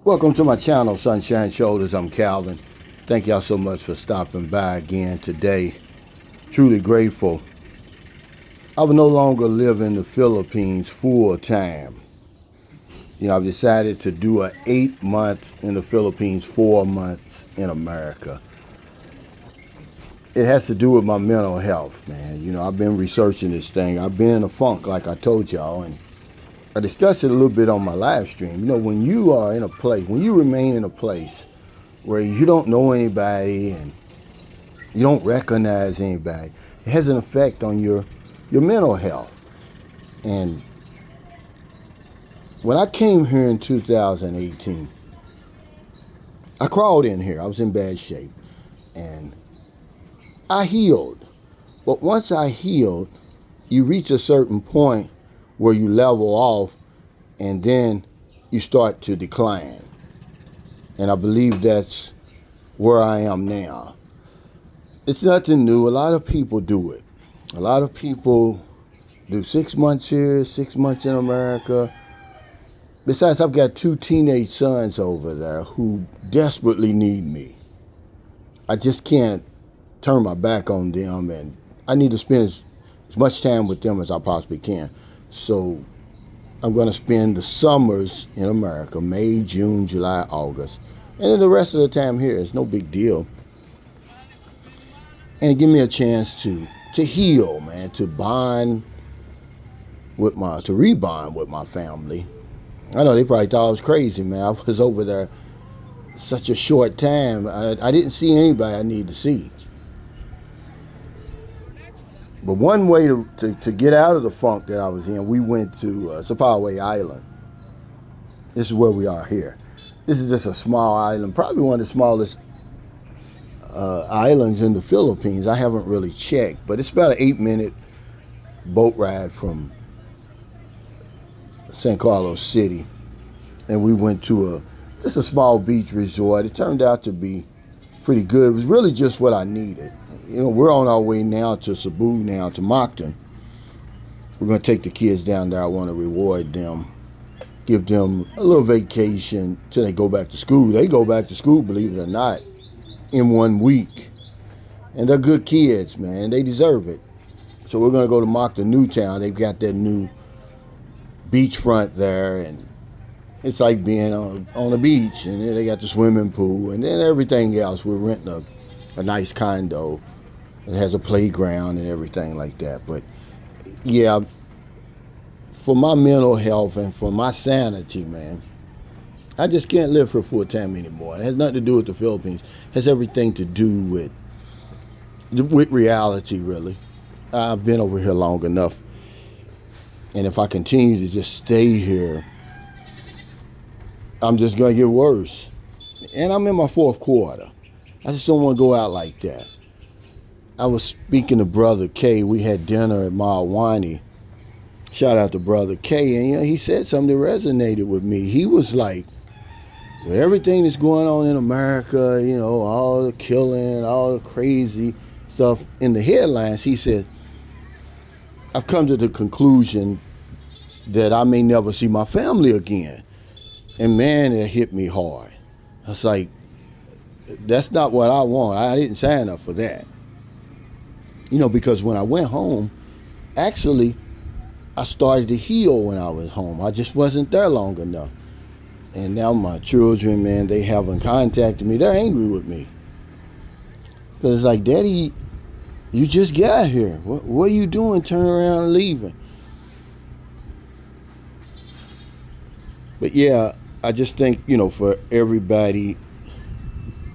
Welcome to my channel, Sunshine Shoulders. I'm Calvin. Thank y'all so much for stopping by again today. Truly grateful. I will no longer live in the Philippines full time. I've decided to do 8 months in the Philippines, 4 months in America. It has to do with my mental health, man. I've been researching this thing. I've been in a funk, like I told y'all, and I discussed it a little bit on my live stream. When you are in a place, when you remain in a place where you don't know anybody and you don't recognize anybody, it has an effect on your mental health. And when I came here in 2018, I crawled in here. I was in bad shape. And I healed. But once I healed, you reach a certain point where you level off and then you start to decline. And I believe that's where I am now. It's nothing new. A lot of people do it. A lot of people do 6 months here, 6 months in America. Besides, I've got 2 teenage sons over there who desperately need me. I just can't turn my back on them, and I need to spend as much time with them as I possibly can. So I'm going to spend the summers in America, May, June, July, August. And then the rest of the time here, it's no big deal. And give me a chance to heal, man, to rebond with my family. I know they probably thought I was crazy, man. I was over there such a short time. I didn't see anybody I needed to see. But one way to get out of the funk that I was in, we went to Sapawei Island. This is where we are here. This is just a small island, probably one of the smallest islands in the Philippines. I haven't really checked, but it's about an 8-minute boat ride from San Carlos City. And we went to just a small beach resort. It turned out to be pretty good. It was really just what I needed. We're on our way now to Cebu, now to Mactan. We're going to take the kids down there. I want to reward them, give them a little vacation till they go back to school. They go back to school, believe it or not, in 1 week. And they're good kids, man. They deserve it. So we're going to go to Mactan Newtown. They've got that new beachfront there, and it's like being on a beach. And then they got the swimming pool, and then everything else. We're renting a nice condo. It has a playground and everything like that. But yeah, for my mental health and for my sanity, man, I just can't live here full time anymore. It has nothing to do with the Philippines. It has everything to do with reality, really. I've been over here long enough. And if I continue to just stay here, I'm just going to get worse. And I'm in my 4th quarter. I just don't want to go out like that. I was speaking to Brother K. We had dinner at Mawani. Shout out to Brother K. And he said something that resonated with me. He was like, with everything that's going on in America, all the killing, all the crazy stuff in the headlines, he said, I've come to the conclusion that I may never see my family again. And man, it hit me hard. I was like, that's not what I want. I didn't sign up for that. Because when I went home, actually, I started to heal when I was home. I just wasn't there long enough. And now my children, man, they haven't contacted me. They're angry with me. Because it's like, Daddy, you just got here. What are you doing turning around and leaving? But yeah, I just think, for everybody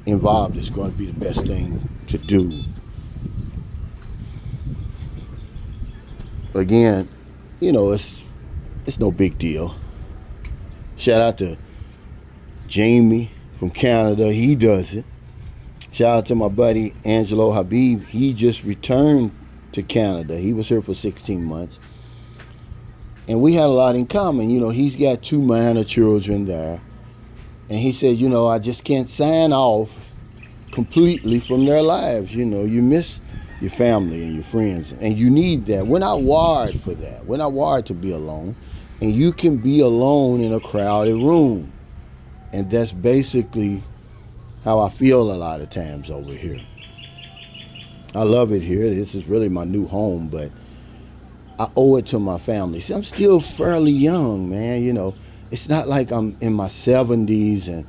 involved, it's going to be the best thing to do. Again, it's no big deal. Shout out to Jamie from Canada. He does it. Shout out to my buddy Angelo Habib. He just returned to Canada. He was here for 16 months. And we had a lot in common. He's got 2 minor children there. And he said, I just can't sign off completely from their lives. You miss your family and your friends, and you need that. We're not wired for that. We're not wired to be alone. And you can be alone in a crowded room. And that's basically how I feel a lot of times over here. I love it here. This is really my new home, but I owe it to my family. See, I'm still fairly young, man. It's not like I'm in my 70s and,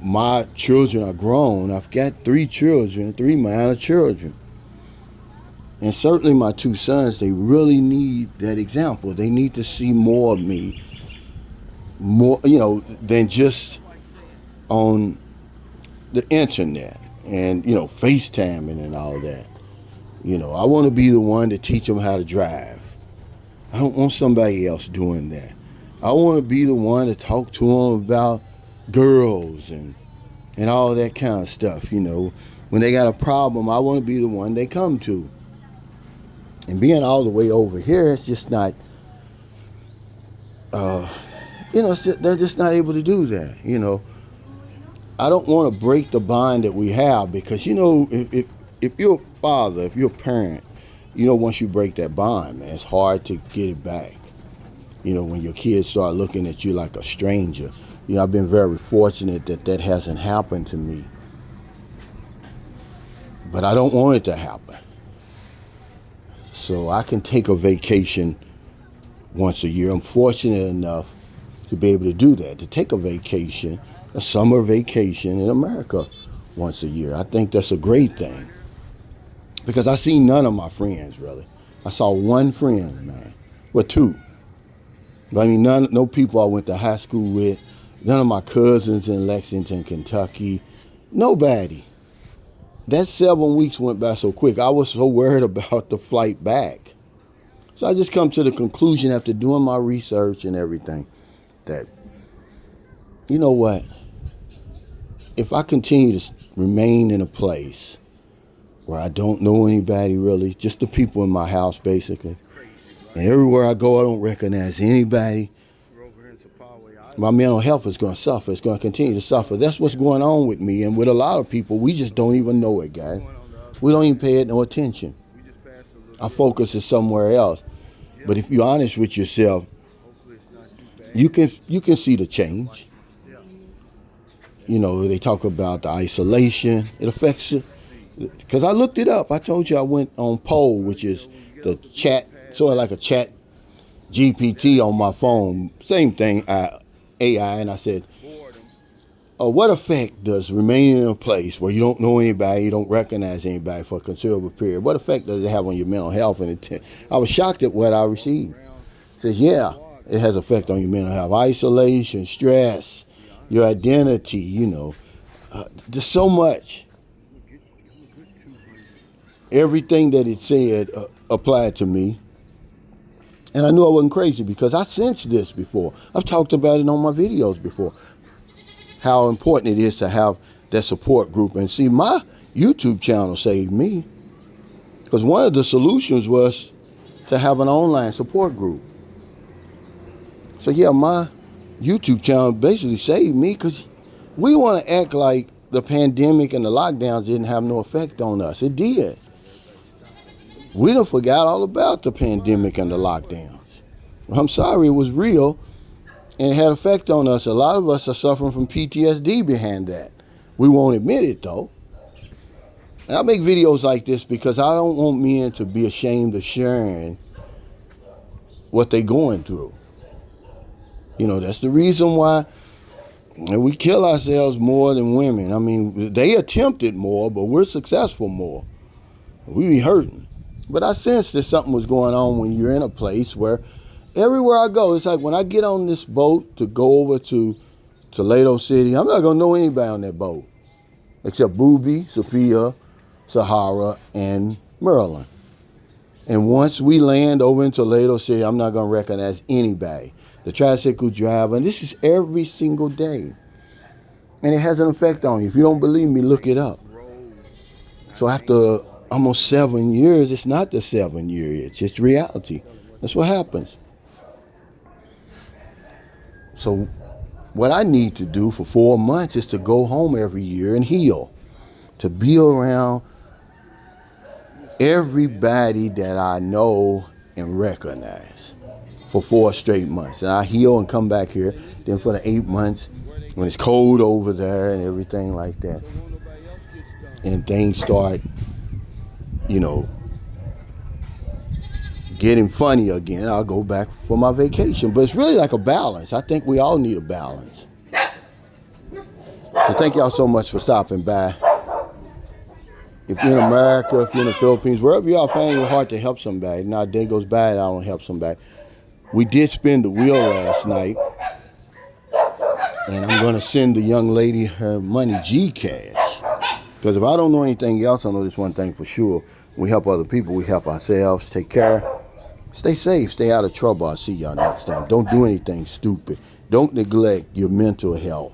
my children are grown. I've got 3 children, 3 minor children. And certainly my 2 sons, they really need that example. They need to see more of me, more, than just on the internet and, FaceTiming and all that. I want to be the one to teach them how to drive. I don't want somebody else doing that. I want to be the one to talk to them about girls and all that kind of stuff. When they got a problem, I want to be the one they come to. And being all the way over here, it's just not, they're just not able to do that. I don't want to break the bond that we have because, if you're a father, if you're a parent, once you break that bond, man, it's hard to get it back. When your kids start looking at you like a stranger. I've been very fortunate that hasn't happened to me. But I don't want it to happen. So I can take a vacation once a year. I'm fortunate enough to be able to do that, to take a vacation, a summer vacation in America once a year. I think that's a great thing. Because I see none of my friends, really. I saw 1 friend, man. Well, 2. But no people I went to high school with. None of my cousins in Lexington, Kentucky. Nobody. That 7 weeks went by so quick. I was so worried about the flight back. So I just come to the conclusion after doing my research and everything that, you know what? If I continue to remain in a place where I don't know anybody really, just the people in my house basically, and everywhere I go I don't recognize anybody, my mental health is going to suffer. It's going to continue to suffer. That's what's going on with me and with a lot of people. We just don't even know it, guys. We don't even pay it no attention. Our focus is somewhere else. But if you're honest with yourself, you can see the change. They talk about the isolation. It affects you. Because I looked it up. I told you I went on Poll, which is the chat, sort of like a chat GPT on my phone. Same thing, AI, and I said, what effect does remaining in a place where you don't know anybody, you don't recognize anybody for a considerable period, what effect does it have on your mental health? And I was shocked at what I received. It says, yeah, it has effect on your mental health. Isolation, stress, your identity, there's so much. Everything that it said applied to me. And I knew I wasn't crazy because I sensed this before. I've talked about it on my videos before. How important it is to have that support group. And see, my YouTube channel saved me. Because one of the solutions was to have an online support group. So yeah, my YouTube channel basically saved me because we want to act like the pandemic and the lockdowns didn't have no effect on us. It did. We done forgot all about the pandemic and the lockdowns. I'm sorry, it was real and it had effect on us. A lot of us are suffering from PTSD behind that. We won't admit it though. And I make videos like this because I don't want men to be ashamed of sharing what they're going through. That's the reason why we kill ourselves more than women. They attempted more, but we're successful more. We be hurting. But I sensed that something was going on when you're in a place where everywhere I go, it's like when I get on this boat to go over to Toledo City, I'm not going to know anybody on that boat except Booby, Sophia, Sahara, and Maryland. And once we land over in Toledo City, I'm not going to recognize anybody. The tricycle driver, and this is every single day. And it has an effect on you. If you don't believe me, look it up. So after almost 7 years, it's not the 7 year, it's just reality. That's what happens. So what I need to do for 4 months is to go home every year and heal. To be around everybody that I know and recognize. for 4 straight months. And I heal and come back here. Then for the 8 months, when it's cold over there and everything like that, and things start, you know, getting funny again, I'll go back for my vacation. But it's really like a balance. I think we all need a balance. So thank y'all so much for stopping by. If you're in America, if you're in the Philippines, wherever y'all find your heart to help somebody, not a day goes by and I don't help somebody. We did spin the wheel last night, and I'm going to send the young lady her money Gcash. Because if I don't know anything else, I know this one thing for sure. We help other people, we help ourselves. Take care. Stay safe. Stay out of trouble. I'll see y'all next time. Don't do anything stupid. Don't neglect your mental health.